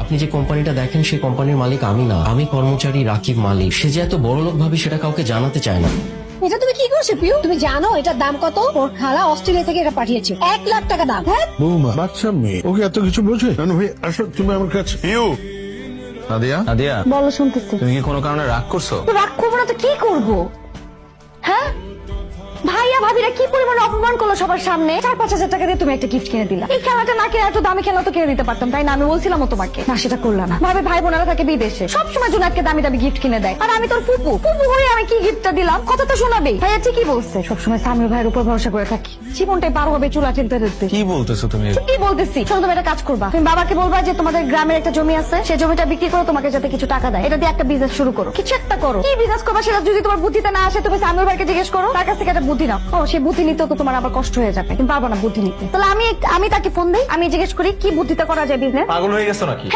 আপনি যে কোম্পানিটা দেখেন সেই কোম্পানির মালিক আমি না, আমি কর্মচারী রাকিব মালিক। সে যে এত বড়লোক ভাবে সেটা কাউকে জানাতে চায় না। এটা তুমি কি করছো পিউ? তুমি জানো এটার দাম কত? ওর খালা অস্ট্রেলিয়া থেকে এটা পাঠিয়েছে, 1 লাখ টাকা দাম। হ্যাঁ বৌমা বাচ্চা মেয়ে, ওকে এত কিছু বোঝে? নানু ভাই আসো তুমি আমার কাছে। নাদিয়া, নাদিয়া, বলো, শুনতেছি। তুমি কি কোনো কারণে রাগ করছো? তো রাগ করবো না তো কি করবো? হ্যাঁ, ভাইয়া ভাবিরা কি পরিমাণে অপমান করলো সবার সামনে। 4-5 হাজার টাকা দিয়ে তুমি একটা গিফট কিনে দিলা। এই খেলাটা না কিনে একটু দামি খেলা তো কিনে দিতে পারতাম, তাই না? আমি বলছিলাম তোমাকে, না সেটা করলা না। ভাবে ভাই বোনেরা থাকে বিদেশে, সবসময় জুনাতকে দামি দামি গিফট কিনে দেয়, আর আমি তোর ফুপু ফুপু হয়ে আমি কি গিফটটা দিলাম? কথা তো শোনাবেই। ভাইয়া ঠিকই বলছে, সবসময় সামির ভাইয়ের উপর ভরসা করে থাকি, জীবনটাই পার হবে চুলা ঠেলতে ঠেলতে। কি বলতেছো তুমি? কি বলতেছি? শোনো, তুমি একটা কাজ করবা, তুমি বাবাকে বলবা যে তোমাদের গ্রামের একটা জমি আছে, সেই জমিটা বিক্রি করে তোমাকে যাতে কিছু টাকা দেয়, এটা দিয়ে একটা বিজনেস শুরু করো, কিছু একটা করো। কি বিজনেস করবা সেটা যদি তোমার বুদ্ধিতে না আসে, তুমি সামির ভাইকে জিজ্ঞেস করো, তার কাছ থেকে একটা বুদ্ধি নাও। ও, সেই বুদ্ধি নিতে তো তোমার আবার কষ্ট হয়ে যাবে, তুমি পারবো না বুদ্ধি নিতে। তাহলে আমি তাকে ফোন দিই, আমি জিজ্ঞেস করি কি বুদ্ধিতে করা যায় বিজনেস। পাগল হয়ে গেছো নাকি?